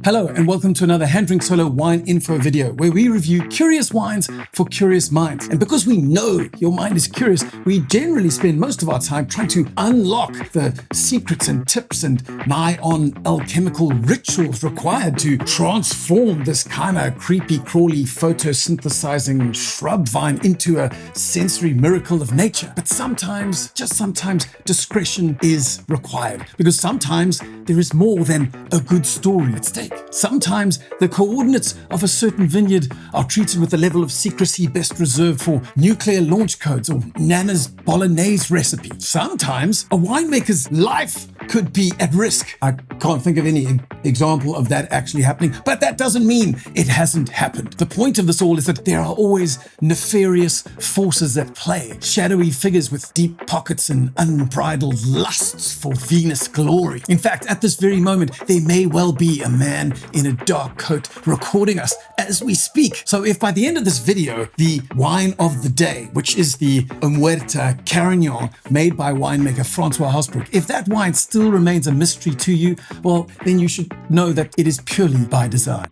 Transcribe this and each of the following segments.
Hello and welcome to another Hand Drink Solo wine info video where we review curious wines for curious minds. And because we know your mind is curious, we generally spend most of our time trying to unlock the secrets and tips and nigh on alchemical rituals required to transform this kind of creepy crawly photosynthesizing shrub vine into a sensory miracle of nature. But sometimes, just sometimes, discretion is required because sometimes there is more than a good story at stake. Sometimes the coordinates of a certain vineyard are treated with a level of secrecy best reserved for nuclear launch codes or Nana's Bolognese recipe. Sometimes a winemaker's life could be at risk. I can't think of any example of that actually happening, but that doesn't mean it hasn't happened. The point of this all is that there are always nefarious forces at play, shadowy figures with deep pockets and unbridled lusts for Venus glory. In fact, at this very moment, there may well be a man in a dark coat recording us as we speak. So if by the end of this video, the wine of the day, which is the Omerta Carignan made by winemaker Francois Hausbrook, if that wine still remains a mystery to you, well, then you should know that it is purely by design.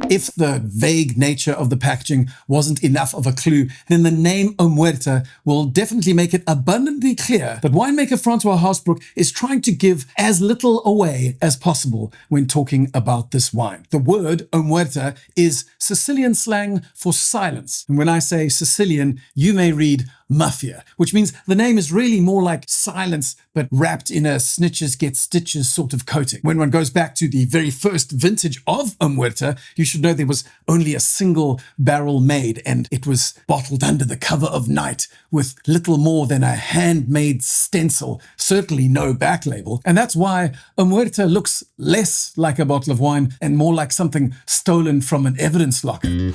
If the vague nature of the packaging wasn't enough of a clue, then the name Omerta will definitely make it abundantly clear that winemaker Francois Hausbrook is trying to give as little away as possible when talking about this wine. The word Omerta is Sicilian slang for silence. And when I say Sicilian, you may read mafia, which means the name is really more like silence, but wrapped in a snitches get stitches sort of coating. When one goes back to the very first vintage of Omerta, you should know there was only a single barrel made, and it was bottled under the cover of night with little more than a handmade stencil, certainly no back label. And that's why Omerta looks less like a bottle of wine and more like something stolen from an evidence locker.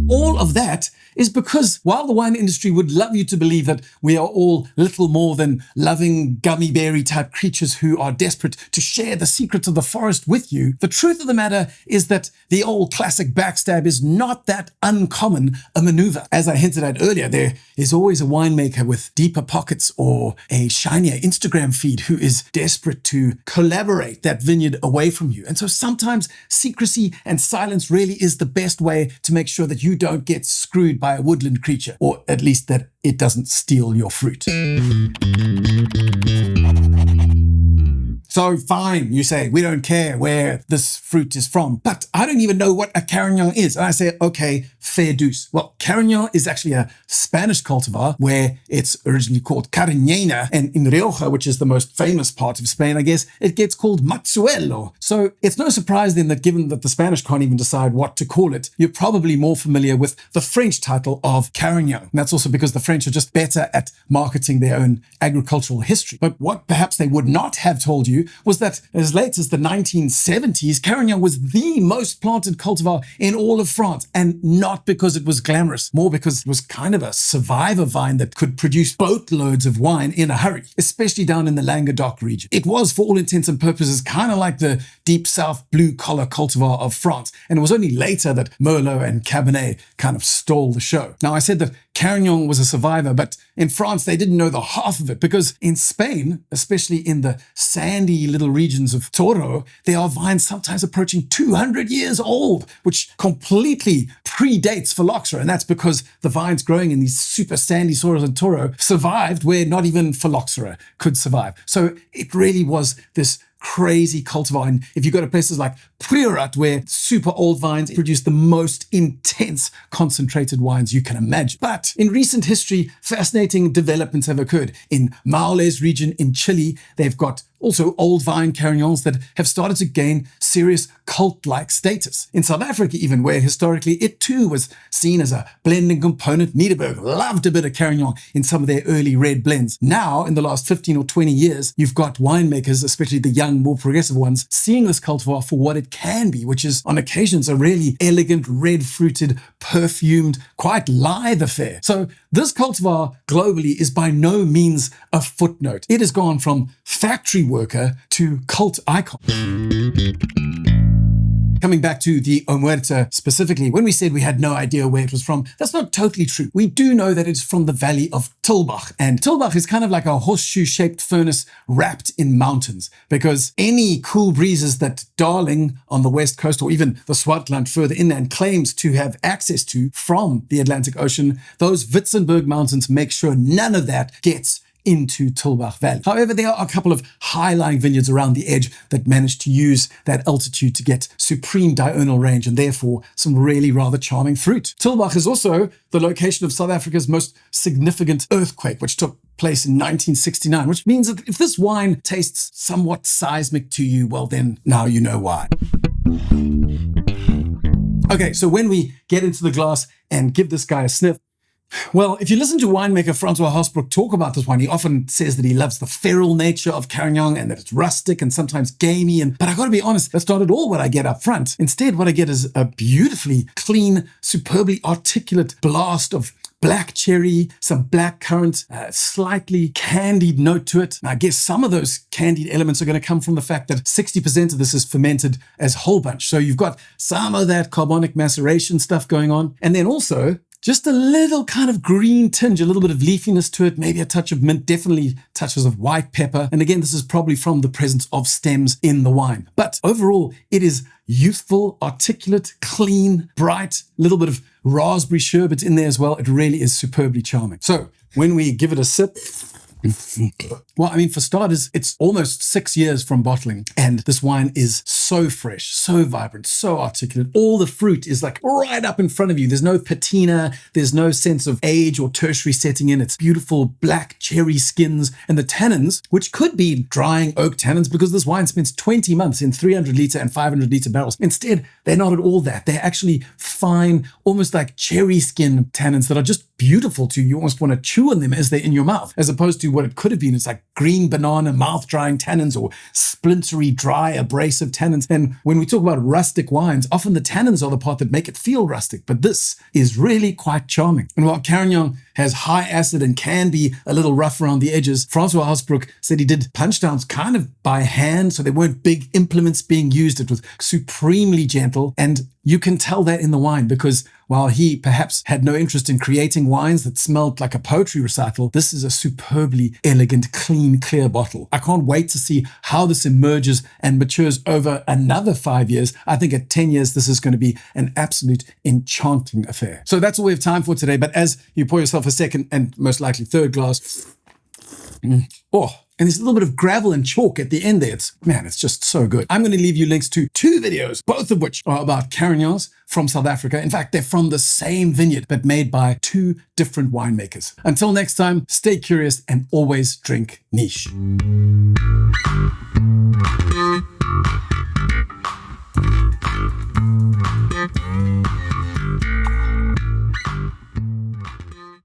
All of that is because while the wine industry would love you to believe that we are all little more than loving gummy berry type creatures who are desperate to share the secrets of the forest with you, the truth of the matter is that the old classic backstab is not that uncommon a maneuver. As I hinted at earlier, there is always a winemaker with deeper pockets or a shinier Instagram feed who is desperate to collaborate that vineyard away from you. And so sometimes secrecy and silence really is the best way to make sure that you don't get screwed by a woodland creature, or at least that it doesn't steal your fruit. So fine, you say, we don't care where this fruit is from, but I don't even know what a Carignan is. And I say, okay, fair deuce. Well, Carignan is actually a Spanish cultivar where it's originally called Carignana, and in Rioja, which is the most famous part of Spain, I guess, it gets called Maxuelo. So it's no surprise then that given that the Spanish can't even decide what to call it, you're probably more familiar with the French title of Carignan. And that's also because the French are just better at marketing their own agricultural history. But what perhaps they would not have told you was that as late as the 1970s, Carignan was the most planted cultivar in all of France, and not because it was glamorous, more because it was kind of a survivor vine that could produce boatloads of wine in a hurry, especially down in the Languedoc region. It was, for all intents and purposes, kind of like the deep south blue-collar cultivar of France, and it was only later that Merlot and Cabernet kind of stole the show. Now, I said that Carignan was a survivor, but in France, they didn't know the half of it because in Spain, especially in the sandy little regions of Toro, there are vines sometimes approaching 200 years old, which completely predates phylloxera. And that's because the vines growing in these super sandy soils in Toro survived where not even phylloxera could survive. So it really was this crazy cultivar. And if you go to places like Priorat, where super old vines produce the most intense concentrated wines you can imagine. But in recent history, fascinating developments have occurred. In Maules region in Chile, they've got also old vine Carignans that have started to gain serious cult-like status. In South Africa even, where historically it too was seen as a blending component, Nederburg loved a bit of Carignan in some of their early red blends. Now, in the last 15 or 20 years, you've got winemakers, especially the young, more progressive ones, seeing this cultivar for what it can be, which is on occasions a really elegant, red-fruited, perfumed, quite lithe affair. So this cultivar globally is by no means a footnote. It has gone from factory worker to cult icon. Coming back to the Omerta specifically, when we said we had no idea where it was from, that's not totally true. We do know that it's from the valley of Tulbagh. And Tulbagh is kind of like a horseshoe-shaped furnace wrapped in mountains, because any cool breezes that Darling on the west coast, or even the Swartland further inland, claims to have access to from the Atlantic Ocean, those Witzenberg Mountains make sure none of that gets into Tulbagh Valley. However, there are a couple of high-lying vineyards around the edge that manage to use that altitude to get supreme diurnal range and therefore some really rather charming fruit. Tulbagh is also the location of South Africa's most significant earthquake, which took place in 1969, which means that if this wine tastes somewhat seismic to you, well then, now you know why. Okay, so when we get into the glass and give this guy a sniff, well, if you listen to winemaker Francois Hosbrook talk about this wine, he often says that he loves the feral nature of Carignan and that it's rustic and sometimes gamey. But I got to be honest, that's not at all what I get up front. Instead, what I get is a beautifully clean, superbly articulate blast of black cherry, some black currant, slightly candied note to it. Now, I guess some of those candied elements are going to come from the fact that 60% of this is fermented as whole bunch. So you've got some of that carbonic maceration stuff going on. And then also just a little kind of green tinge, a little bit of leafiness to it, maybe a touch of mint, definitely touches of white pepper. And again, this is probably from the presence of stems in the wine. But overall, it is youthful, articulate, clean, bright, a little bit of raspberry sherbet in there as well. It really is superbly charming. So when we give it a sip, well, I mean, for starters, it's almost 6 years from bottling, and this wine is so fresh, so vibrant, so articulate. All the fruit is like right up in front of you. There's no patina, there's no sense of age or tertiary setting in. It's beautiful black cherry skins, and the tannins, which could be drying oak tannins, because this wine spends 20 months in 300 litre and 500 litre barrels. Instead, they're not at all that. They're actually fine, almost like cherry skin tannins that are just beautiful to you. You almost want to chew on them as they're in your mouth, as opposed to what it could have been. It's like green banana mouth-drying tannins or splintery, dry, abrasive tannins. And when we talk about rustic wines, often the tannins are the part that make it feel rustic, but this is really quite charming. And while Carignan has high acid and can be a little rough around the edges, Francois Hosbrook said he did punch downs kind of by hand, so there weren't big implements being used. It was supremely gentle, and you can tell that in the wine, because while he perhaps had no interest in creating wines that smelled like a poetry recital, this is a superbly elegant, clean, clear bottle. I can't wait to see how this emerges and matures over another 5 years. I think at 10 years, this is going to be an absolute enchanting affair. So that's all we have time for today. But as you pour yourself a second and most likely third glass, and there's a little bit of gravel and chalk at the end there. It's just so good. I'm going to leave you links to 2 videos, both of which are about Carignans from South Africa. In fact, they're from the same vineyard, but made by 2 different winemakers. Until next time, stay curious and always drink niche.